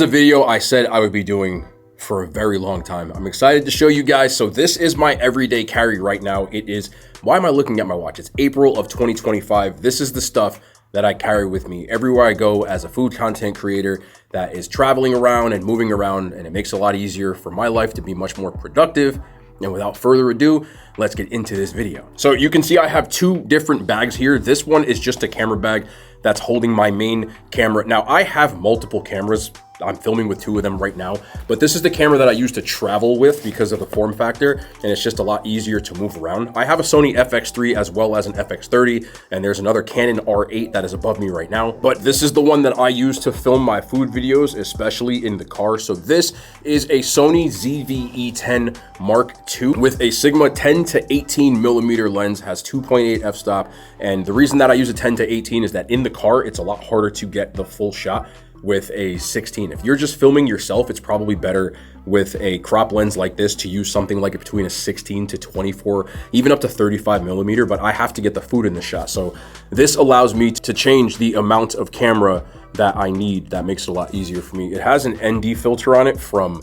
is a video I said I would be doing for a very long time. I'm excited to show you guys. So this is my everyday carry right now. It is, why am I looking at my watch? It's April of 2025. This is the stuff that I carry with me everywhere I go as a food content creator that is traveling around and moving around, and it makes it a lot easier for my life to be much more productive. And without further ado, let's get into this video. So you can see I have two different bags here. This one is just a camera bag that's holding my main camera. Now I have multiple cameras. I'm filming with two of them right now, but this is the camera that I use to travel with because of the form factor, and it's just a lot easier to move around. I have a Sony FX3 as well as an FX30, and there's another Canon R8 that is above me right now, but this is the one that I use to film my food videos, especially in the car. So this is a Sony ZV-E10 Mark II with a Sigma 10 to 18 millimeter lens, has 2.8 f-stop, and the reason that I use a 10 to 18 is that in the car, it's a lot harder to get the full shot with a 16. If you're just filming yourself, it's probably better with a crop lens like this to use something like between a 16 to 24, even up to 35 millimeter, but I have to get the food in the shot. So this allows me to change the amount of camera that I need. That makes it a lot easier for me. It has an ND filter on it from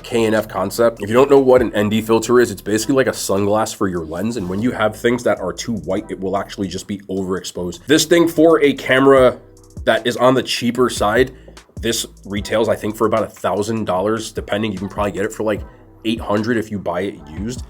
K&F Concept. If you don't know what an ND filter is, it's basically like a sunglass for your lens. And when you have things that are too white, it will actually just be overexposed. This thing for a camera that is on the cheaper side, this retails I think for about $1,000 depending. You can probably get it for like $800 if you buy it used.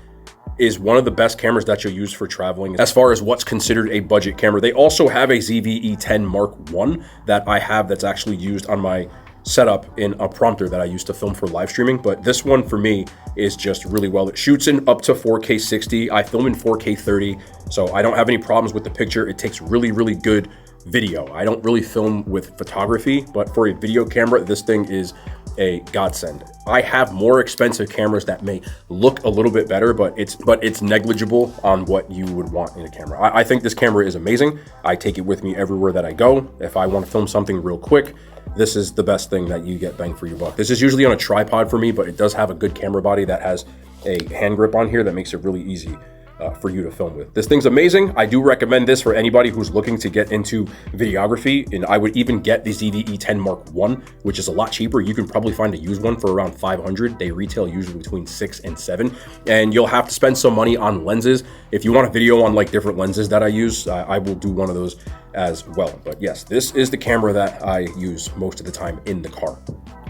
Is one of the best cameras that you'll use for traveling as far as what's considered a budget camera. They also have a ZV-E10 Mark I that I have that's actually used on my setup in a prompter that I used to film for live streaming, but this one for me is just really well. It shoots in up to 4K 60. I film in 4K 30, so I don't have any problems with the picture. It takes really good video. I don't really film with photography, but for a video camera, this thing is a godsend. I have more expensive cameras that may look a little bit better, but it's negligible on what you would want in a camera. I think this camera is amazing. I take it with me everywhere that I go. If I want to film something real quick, this is the best thing that you get bang for your buck. This is usually on a tripod for me, but it does have a good camera body that has a hand grip on here that makes it really easy for you to film with. This thing's amazing. I do recommend this for anybody who's looking to get into videography, and I would even get the ZV-E10 Mark I, which is a lot cheaper. You can probably find a used one for around $500. They retail usually between $6 and $7, and you'll have to spend some money on lenses. If you want a video on like different lenses that I use, I will do one of those as well. But yes, this is the camera that I use most of the time in the car.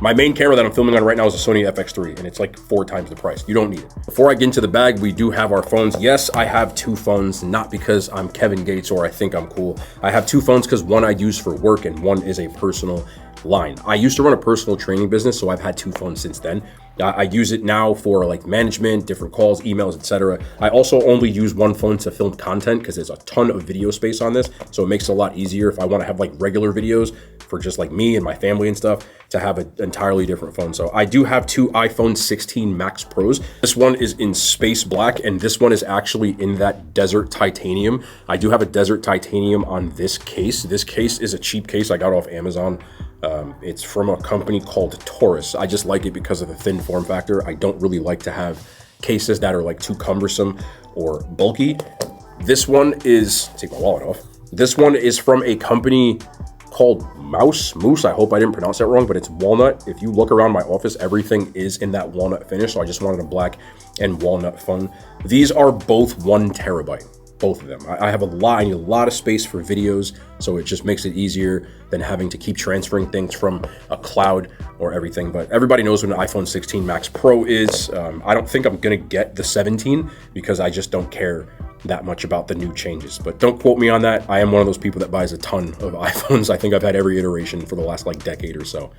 My main camera that I'm filming on right now is a Sony FX3, and it's like 4 times the price. You don't need it. Before I get into the bag, we do have our phones. Yes, I have two phones, not because I'm Kevin Gates or I think I'm cool. I have two phones because one I use for work and one is a personal line. I used to run a personal training business, so I've had two phones since then. I use it now for like management, different calls, emails, etc. I also only use one phone to film content because there's a ton of video space on this, so it makes it a lot easier if I want to have like regular videos for just like me and my family and stuff to have an entirely different phone. So I do have two iPhone 16 Max Pros. This one is in space black, and this one is actually in that desert titanium. I do have a desert titanium on this case. This case is a cheap case I got off Amazon. It's from a company called Taurus. I just like it because of the thin form factor. I don't really like to have cases that are like too cumbersome or bulky. This one is, take my wallet off. This one is from a company called Moose. I hope I didn't pronounce that wrong, but it's walnut. If you look around my office, everything is in that walnut finish. So I just wanted a black and walnut phone. These are both 1 terabyte. Both of them. I have I need a lot of space for videos, so it just makes it easier than having to keep transferring things from a cloud or everything. But everybody knows what an iPhone 16 Max Pro is. I don't think I'm gonna get the 17 because I just don't care that much about the new changes, but don't quote me on that. I am one of those people that buys a ton of iPhones. I think I've had every iteration for the last like decade or so.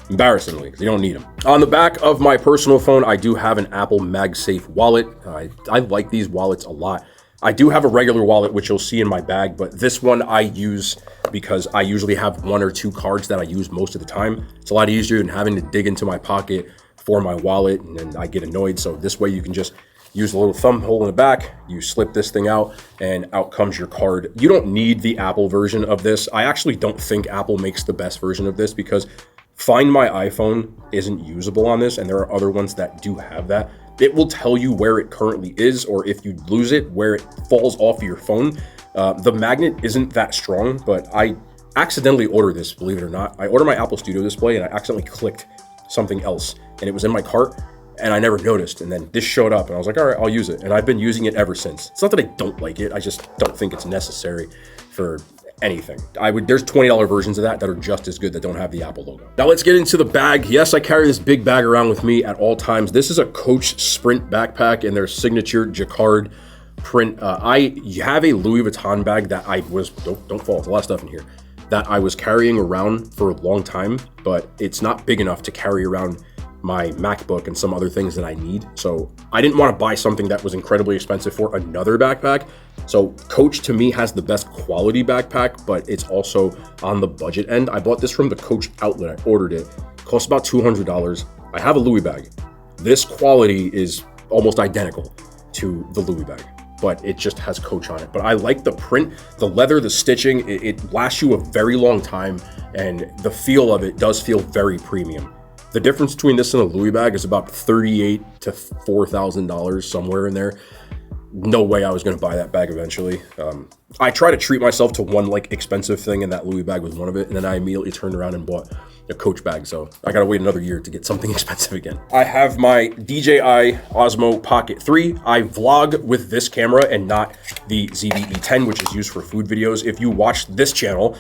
Embarrassingly, because you don't need them. On the back of my personal phone, I do have an Apple MagSafe wallet. I like these wallets a lot. I do have a regular wallet, which you'll see in my bag, but this one I use because I usually have 1 or 2 cards that I use most of the time. It's a lot easier than having to dig into my pocket for my wallet, and then I get annoyed. So this way you can just use a little thumb hole in the back, you slip this thing out, and out comes your card. You don't need the Apple version of this. I actually don't think Apple makes the best version of this because Find My iPhone isn't usable on this, and there are other ones that do have that. It will tell you where it currently is, or if you lose it, where it falls off your phone. The magnet isn't that strong, but I accidentally ordered this, believe it or not. I ordered my Apple Studio display and I accidentally clicked something else and it was in my cart and I never noticed. And then this showed up and I was like, all right, I'll use it. And I've been using it ever since. It's not that I don't like it. I just don't think it's necessary for anything. There's $20 versions of that are just as good that don't have the Apple logo. Now let's get into the bag. Yes, I carry this big bag around with me at all times. This is a Coach Sprint backpack in their signature jacquard print. I have a Louis Vuitton bag that I was, don't fall, there's a lot of stuff in here, that I was carrying around for a long time, but it's not big enough to carry around my MacBook and some other things that I need. So I didn't want to buy something that was incredibly expensive for another backpack. So Coach to me has the best quality backpack, but it's also on the budget end. I bought this from the Coach outlet. I ordered it. It cost about $200. I have a Louis bag. This quality is almost identical to the Louis bag, but it just has Coach on it. But I like the print, the leather, the stitching. It lasts you a very long time, and the feel of it does feel very premium. The difference between this and a Louis bag is about $3,800 to $4,000, somewhere in there. No way I was going to buy that bag eventually. I try to treat myself to one like expensive thing, and that Louis bag was one of it. And then I immediately turned around and bought a Coach bag. So I got to wait another year to get something expensive again. I have my DJI Osmo Pocket 3. I vlog with this camera and not the ZV-E10, which is used for food videos. If you watch this channel,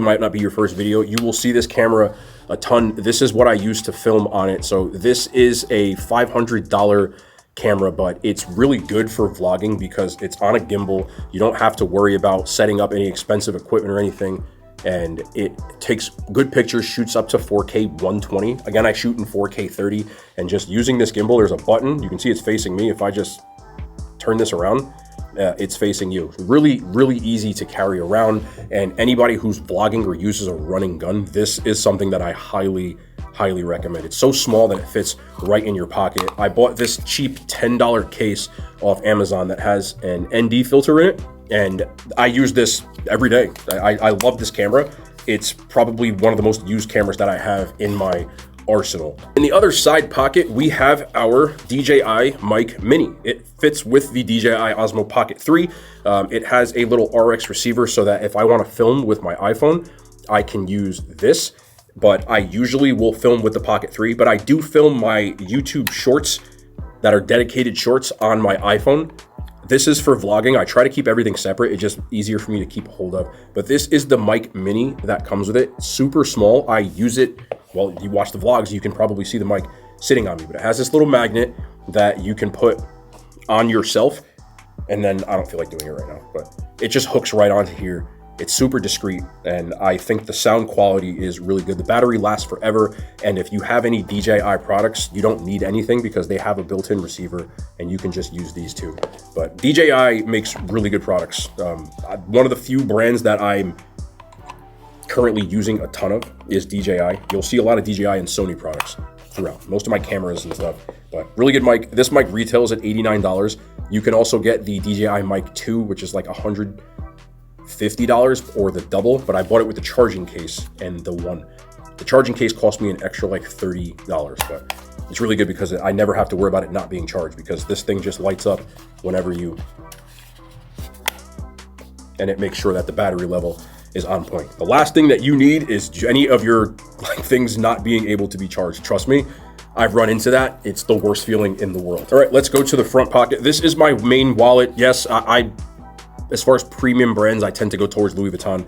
might not be your first video, you will see this camera a ton. This is what I use to film on it. So this is a $500 camera, but it's really good for vlogging because it's on a gimbal. You don't have to worry about setting up any expensive equipment or anything. And it takes good pictures, shoots up to 4K 120. Again, I shoot in 4K 30, and just using this gimbal, there's a button. You can see it's facing me. If I just turn this around, it's facing you. Really, really easy to carry around. And anybody who's vlogging or uses a running gun, this is something that I highly recommend. It's so small that it fits right in your pocket. I bought this cheap $10 case off Amazon that has an ND filter in it, and I use this every day. I love this camera. It's probably one of the most used cameras that I have in my arsenal. In the other side pocket, we have our DJI Mic Mini. It fits with the DJI Osmo Pocket 3. It has a little RX receiver so that if I want to film with my iPhone, I can use this. But I usually will film with the Pocket 3, but I do film my YouTube shorts that are dedicated shorts on my iPhone. This is for vlogging. I try to keep everything separate. It's just easier for me to keep a hold of. But this is the Mic Mini that comes with it. Super small. I use it, well, you watch the vlogs, you can probably see the mic sitting on me, but it has this little magnet that you can put on yourself. And then I don't feel like doing it right now, but it just hooks right onto here. It's super discreet, and I think the sound quality is really good. The battery lasts forever, and if you have any DJI products, you don't need anything because they have a built-in receiver, and you can just use these two. But DJI makes really good products. One of the few brands that I'm currently using a ton of is DJI. You'll see a lot of DJI and Sony products throughout. Most of my cameras and stuff, but really good mic. This mic retails at $89. You can also get the DJI Mic 2, which is like $150 or the double, but I bought it with the charging case and the one. The charging case cost me an extra like $30, but it's really good because I never have to worry about it not being charged because this thing just lights up whenever you, and it makes sure that the battery level is on point. The last thing that you need is any of your things not being able to be charged. Trust me, I've run into that. It's the worst feeling in the world. All right, let's go to the front pocket. This is my main wallet. Yes, as far as premium brands, I tend to go towards Louis Vuitton.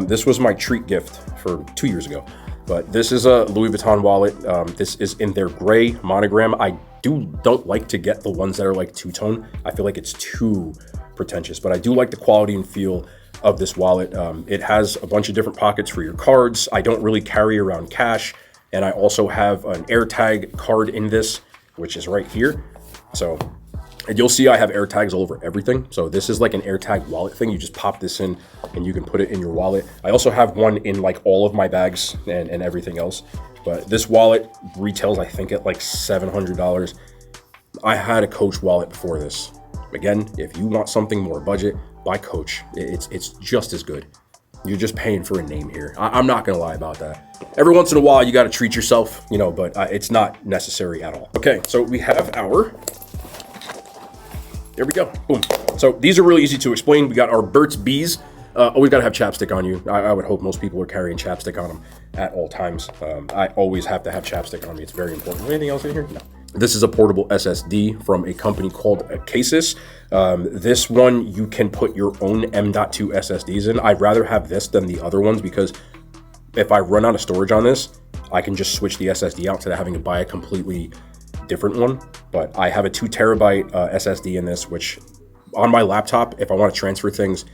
This was my treat gift for 2 years ago, but this is a Louis Vuitton wallet. This is in their gray monogram. I don't like to get the ones that are like two-tone. I feel like it's too pretentious, but I do like the quality and feel of this wallet. It has a bunch of different pockets for your cards. I don't really carry around cash, and I also have an AirTag card in this, which is right here. So, and you'll see I have AirTags all over everything. So this is like an AirTag wallet thing. You just pop this in and you can put it in your wallet. I also have one in like all of my bags and everything else. But this wallet retails, I think, at like $700. I had a Coach wallet before this. Again, if you want something more budget, buy Coach. It's just as good. You're just paying for a name here. I'm not gonna lie about that. Every once in a while, you gotta treat yourself, you know, but it's not necessary at all. Okay, so we have our, there we go, boom. So these are really easy to explain. We got our Burt's Bees Always got to have chapstick on you. I would hope most people are carrying chapstick on them at all times. I always have to have chapstick on me. It's very important. Anything else in here? No. This is a portable SSD from a company called Casis. This one, you can put your own M.2 SSDs in. I'd rather have this than the other ones because if I run out of storage on this, I can just switch the SSD out instead of having to buy a completely different one. But I have a 2 terabyte SSD in this, which on my laptop, if I want to transfer things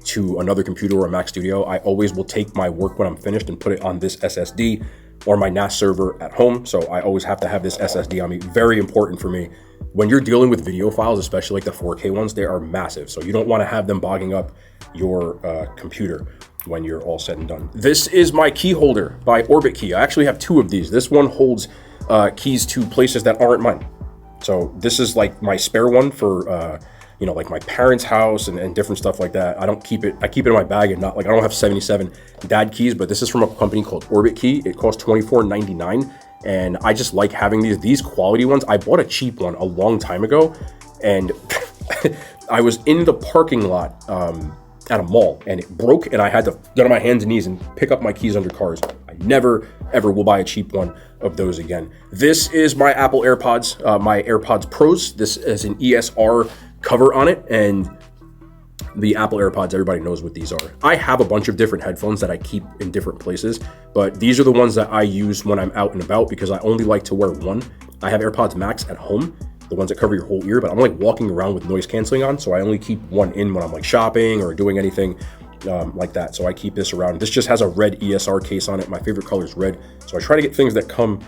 to another computer or a Mac Studio, I always will take my work when I'm finished and put it on this SSD or my NAS server at home. So I always have to have this SSD on me. Very important for me. When you're dealing with video files, especially like the 4K ones, they are massive. So you don't want to have them bogging up your computer when you're all said and done. This is my key holder by Orbit Key. I actually have 2 of these. This one holds keys to places that aren't mine. So this is like my spare one for you know, like my parents' house and different stuff like that. I don't keep it, I keep it in my bag and not like, I don't have 77 dad keys, but this is from a company called Orbit Key. It costs $24.99. And I just like having these quality ones. I bought a cheap one a long time ago and I was in the parking lot at a mall and it broke and I had to get on my hands and knees and pick up my keys under cars. I never, ever will buy a cheap one of those again. This is my Apple AirPods, my AirPods Pros. This is an ESR cover on it, and the Apple AirPods, everybody knows what these are. I have a bunch of different headphones that I keep in different places, but these are the ones that I use when I'm out and about because I only like to wear one. I have AirPods Max at home, the ones that cover your whole ear, but I'm like walking around with noise canceling on, so I only keep one in when I'm like shopping or doing anything like that. So I keep this around. This just has a red ESR case on it. My favorite color is red, so I try to get things that come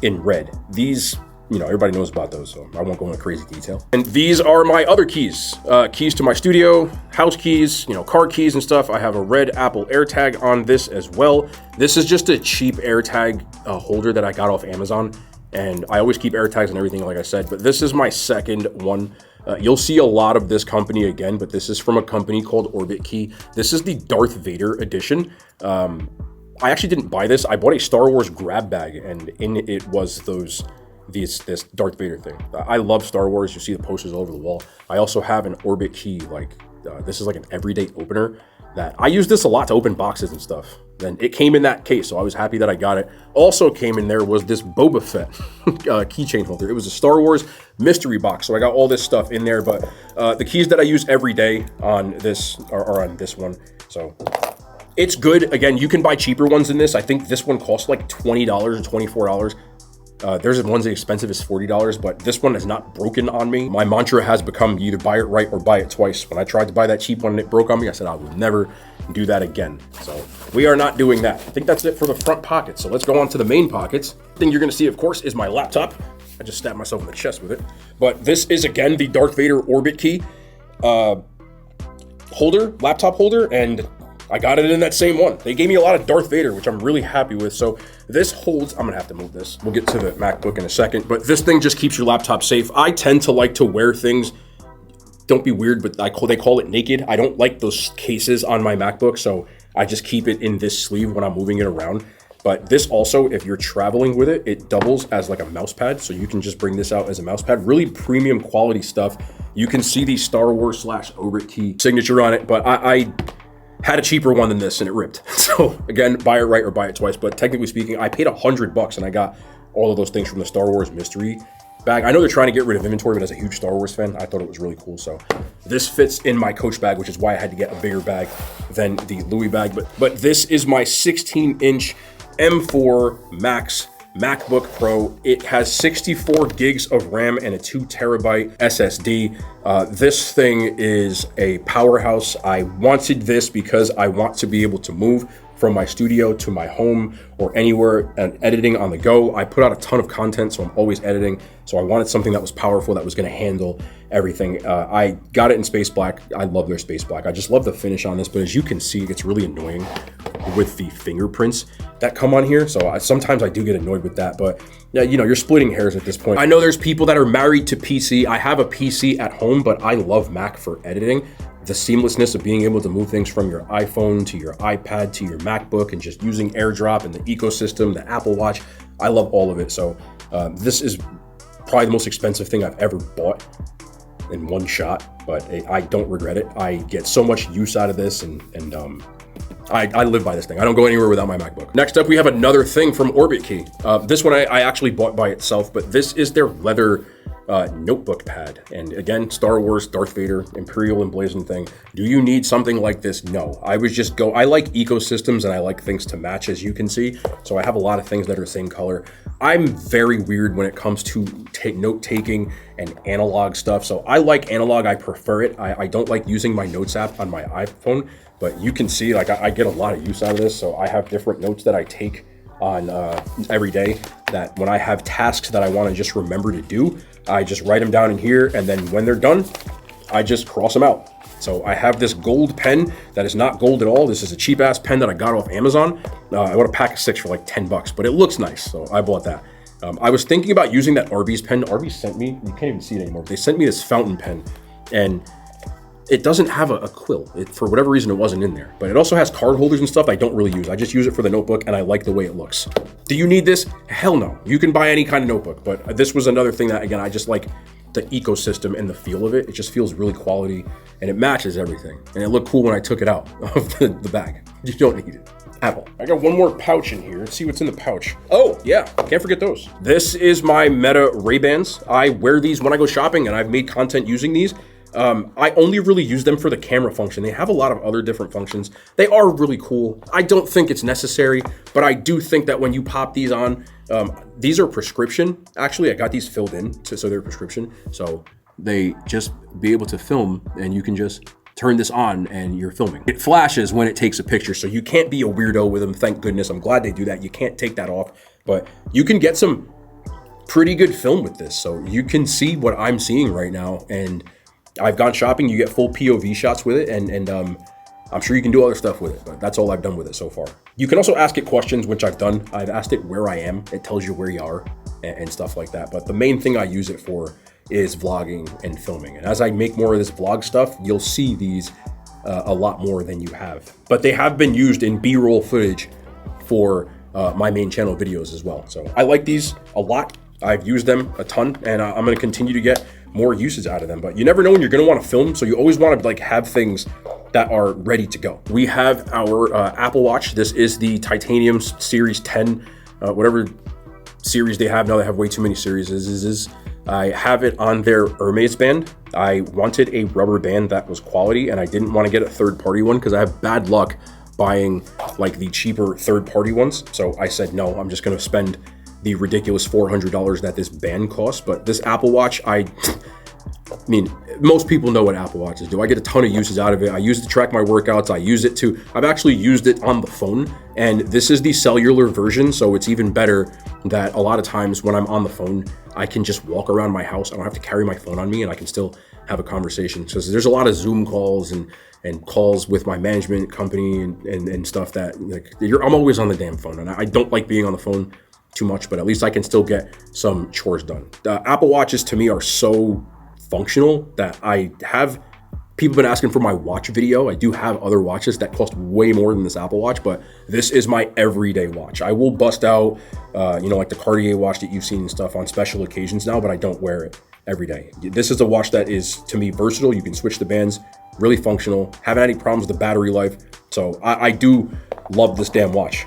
in red. These, you know, everybody knows about those, so I won't go into crazy detail. And these are my other keys. Keys to my studio, house keys, you know, car keys and stuff. I have a red Apple AirTag on this as well. This is just a cheap AirTag holder that I got off Amazon. And I always keep AirTags and everything, like I said, but this is my second one. You'll see a lot of this company again, but this is from a company called Orbit Key. This is the Darth Vader edition. I actually didn't buy this. I bought a Star Wars grab bag, and in it was this Darth Vader thing. I love Star Wars. You see the posters all over the wall. I also have an Orbit Key, like this is like an everyday opener that I use this a lot to open boxes and stuff. Then it came in that case, so I was happy that I got it. Also came in there was this Boba Fett keychain holder. It was a Star Wars mystery box, so I got all this stuff in there. But the keys that I use every day on this are on this one, so it's good. Again, you can buy cheaper ones than this. I think this one costs like $20 or $24. There's ones as expensive as $40, but this one has not broken on me. My mantra has become you either buy it right or buy it twice. When I tried to buy that cheap one and it broke on me, I said I will never do that again. So we are not doing that. I think that's it for the front pockets. So let's go on to the main pockets. Thing you're gonna see, of course, is my laptop. I just stabbed myself in the chest with it. But this is, again, the Darth Vader Orbit Key holder, laptop holder, and I got it in that same one. They gave me a lot of Darth Vader, which I'm really happy with. So this holds, I'm gonna have to move this. We'll get to the MacBook in a second, but this thing just keeps your laptop safe. I tend to like to wear things, don't be weird, but they call it naked. I don't like those cases on my MacBook, so I just keep it in this sleeve when I'm moving it around. But this also, if you're traveling with it, it doubles as like a mouse pad, so you can just bring this out as a mouse pad. Really premium quality stuff. You can see the Star Wars / Orbit Key signature on it, but I had a cheaper one than this and it ripped. So again, buy it right or buy it twice. But technically speaking, I paid $100 and I got all of those things from the Star Wars mystery bag. I know they're trying to get rid of inventory, but as a huge Star Wars fan, I thought it was really cool. So this fits in my Coach bag, which is why I had to get a bigger bag than the Louis bag. But this is my 16-inch M4 Max MacBook Pro. It has 64 gigs of RAM and a 2 terabyte SSD. This thing is a powerhouse. I wanted this because I want to be able to move from my studio to my home or anywhere and editing on the go. I put out a ton of content, so I'm always editing. So I wanted something that was powerful, that was gonna handle everything. I got it in space black. I love their space black. I just love the finish on this, but as you can see, it gets really annoying with the fingerprints that come on here. So sometimes I do get annoyed with that, but yeah, you know, you're splitting hairs at this point. I know there's people that are married to PC. I have a PC at home, but I love Mac for editing. The seamlessness of being able to move things from your iPhone to your iPad to your MacBook and just using AirDrop and the ecosystem, the Apple Watch. I love all of it. So this is probably the most expensive thing I've ever bought. in one shot, but I don't regret it. I get so much use out of this, and I live by this thing. I don't go anywhere without my MacBook. Next up, we have another thing from Orbit Key. This one I actually bought by itself, but this is their leather notebook pad. And again, Star Wars, Darth Vader, Imperial emblazoned thing. Do you need something like this? No. I like ecosystems and I like things to match, as you can see. So I have a lot of things that are the same color. I'm very weird when it comes to note taking and analog stuff. So I like analog, I prefer it. I don't like using my notes app on my iPhone, but you can see like I get a lot of use out of this. So I have different notes that I take on every day, that when I have tasks that I want to just remember to do, I just write them down in here, and then when they're done, I just cross them out. So I have this gold pen that is not gold at all. This is a cheap ass pen that I got off Amazon. I bought a pack of 6 for like 10 bucks, but it looks nice, so I bought that. I was thinking about using that Arby's pen. Arby's sent me, you can't even see it anymore. They sent me this fountain pen, and it doesn't have a quill. For whatever reason, it wasn't in there. But it also has card holders and stuff I don't really use. I just use it for the notebook, and I like the way it looks. Do you need this? Hell no. You can buy any kind of notebook, but this was another thing that, again, I just like the ecosystem and the feel of it. It just feels really quality, and it matches everything. And it looked cool when I took it out of the bag. You don't need it at all. I got one more pouch in here. Let's see what's in the pouch. Oh, yeah, can't forget those. This is my Meta Ray-Bans. I wear these when I go shopping, and I've made content using these. I only really use them for the camera function. They have a lot of other different functions. They are really cool. I don't think it's necessary, but I do think that when you pop these on, these are prescription. Actually, I got these filled in, so they're prescription. So they just be able to film, and you can just turn this on and you're filming. It flashes when it takes a picture, so you can't be a weirdo with them. Thank goodness. I'm glad they do that. You can't take that off, but you can get some pretty good film with this. So you can see what I'm seeing right now, and I've gone shopping, you get full POV shots with it, and I'm sure you can do other stuff with it, but that's all I've done with it so far. You can also ask it questions, which I've done. I've asked it where I am. It tells you where you are and stuff like that. But the main thing I use it for is vlogging and filming. And as I make more of this vlog stuff, you'll see these a lot more than you have. But they have been used in B-roll footage for my main channel videos as well. So I like these a lot. I've used them a ton, and I'm going to continue to get more uses out of them. But you never know when you're going to want to film, so you always want to like have things that are ready to go. We have our Apple Watch. This is the Titanium Series 10, whatever series they have now. They have way too many series. I have it on their Hermes band. I wanted a rubber band that was quality, and I didn't want to get a third-party one because I have bad luck buying like the cheaper third-party ones. So I said, no, I'm just going to spend the ridiculous $400 that this band costs. But this Apple Watch, I mean, most people know what Apple Watches do. I get a ton of uses out of it. I use it to track my workouts. I've actually used it on the phone, and this is the cellular version, so it's even better that a lot of times when I'm on the phone, I can just walk around my house. I don't have to carry my phone on me, and I can still have a conversation. So there's a lot of Zoom calls and calls with my management company and stuff that like I'm always on the damn phone, and I don't like being on the phone too much, but at least I can still get some chores done. The Apple Watches to me are so functional that I have people been asking for my watch video. I do have other watches that cost way more than this Apple Watch, but this is my everyday watch. I will bust out, like the Cartier watch that you've seen and stuff on special occasions now, but I don't wear it every day. This is a watch that is, to me, versatile. You can switch the bands, really functional, haven't had any problems with the battery life. So I do love this damn watch.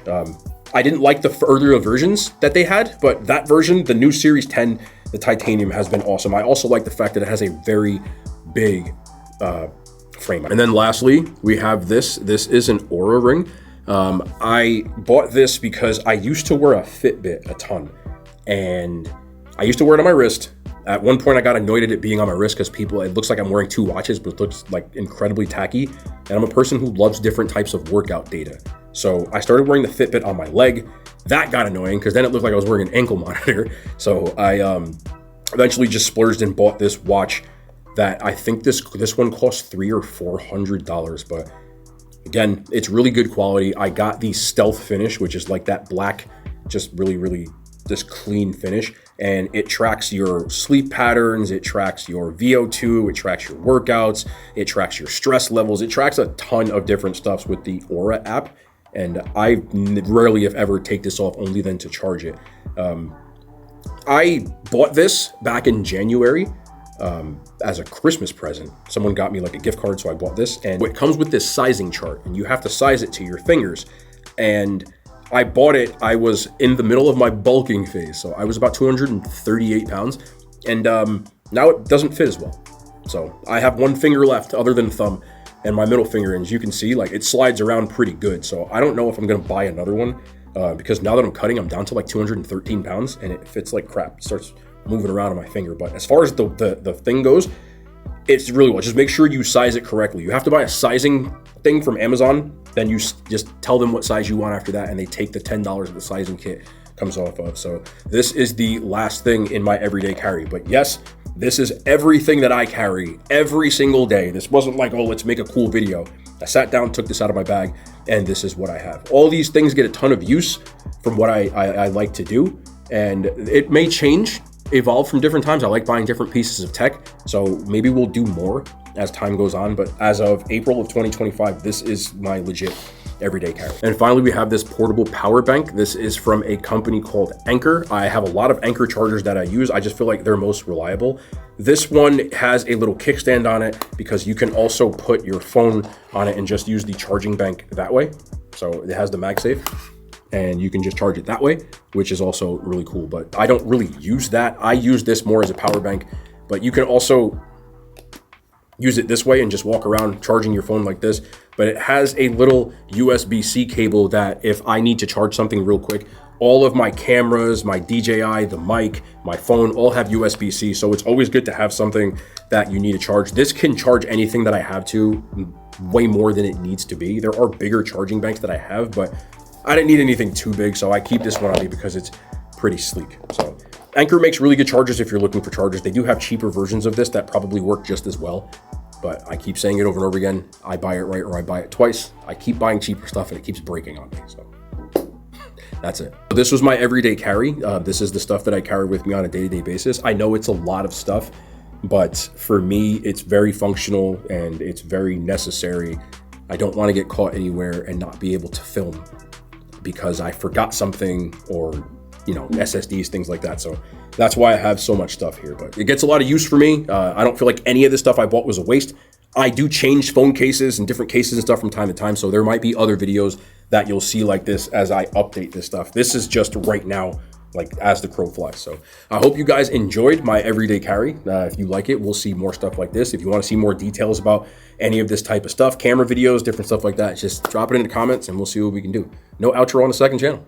I didn't like the earlier versions that they had, but that version, the new Series 10, the Titanium, has been awesome. I also like the fact that it has a very big frame. And then lastly, we have this. This is an Aura ring. I bought this because I used to wear a Fitbit a ton, and I used to wear it on my wrist. At one point, I got annoyed at it being on my wrist because it looks like I'm wearing 2 watches, but it looks like incredibly tacky. And I'm a person who loves different types of workout data. So I started wearing the Fitbit on my leg. That got annoying because then it looked like I was wearing an ankle monitor. So I eventually just splurged and bought this watch that I think this one costs $300 or $400. But again, it's really good quality. I got the stealth finish, which is like that black, just really, really this clean finish. And it tracks your sleep patterns. It tracks your VO2. It tracks your workouts. It tracks your stress levels. It tracks a ton of different stuff with the Aura app. And I rarely, if ever, take this off only then to charge it. I bought this back in January. as a Christmas present. Someone got me like a gift card, so I bought this, and it comes with this sizing chart, and you have to size it to your fingers. And I bought it, I was in the middle of my bulking phase, so I was about 238 pounds, and now it doesn't fit as well. So I have one finger left other than thumb and my middle finger, and as you can see, like, it slides around pretty good. So I don't know if I'm gonna buy another one, because now that I'm cutting, I'm down to like 213 pounds and it fits like crap. It starts moving around on my finger. But as far as the thing goes, it's really well. Just make sure you size it correctly. You have to buy a sizing thing from Amazon, then you just tell them what size you want after that, and they take the $10 of the sizing kit comes off of. So this is the last thing in my everyday carry. But yes, this is everything that I carry every single day. This wasn't like, oh, let's make a cool video. I sat down, took this out of my bag, and this is what I have. All these things get a ton of use from what I like to do, and it may change, evolve from different times. I like buying different pieces of tech, so maybe we'll do more as time goes on. But as of April of 2025, this is my legit everyday carry. And finally, we have this portable power bank. This is from a company called Anker. I have a lot of Anker chargers that I use. I just feel like they're most reliable. This one has a little kickstand on it because you can also put your phone on it and just use the charging bank that way. So it has the MagSafe and you can just charge it that way, which is also really cool. But I don't really use that. I use this more as a power bank, but you can also use it this way and just walk around charging your phone like this. But it has a little USB-C cable that if I need to charge something real quick, all of my cameras, my DJI, the mic, my phone, all have USB-C. So it's always good to have something that you need to charge. This can charge anything that I have to, way more than it needs to be. There are bigger charging banks that I have, but I didn't need anything too big. So I keep this one on me because it's pretty sleek. So Anker makes really good chargers if you're looking for chargers. They do have cheaper versions of this that probably work just as well. But I keep saying it over and over again. I buy it right or I buy it twice. I keep buying cheaper stuff and it keeps breaking on me. So that's it. This was my everyday carry. This is the stuff that I carry with me on a day-to-day basis. I know it's a lot of stuff, but for me, it's very functional and it's very necessary. I don't want to get caught anywhere and not be able to film because I forgot something or, you know, SSDs, things like that. So that's why I have so much stuff here, but it gets a lot of use for me. I don't feel like any of this stuff I bought was a waste. I do change phone cases and different cases and stuff from time to time. So there might be other videos that you'll see like this as I update this stuff. This is just right now, like as the crow flies. So I hope you guys enjoyed my everyday carry. If you like it, we'll see more stuff like this. If you want to see more details about any of this type of stuff, camera videos, different stuff like that, just drop it in the comments and we'll see what we can do. No outro on the second channel.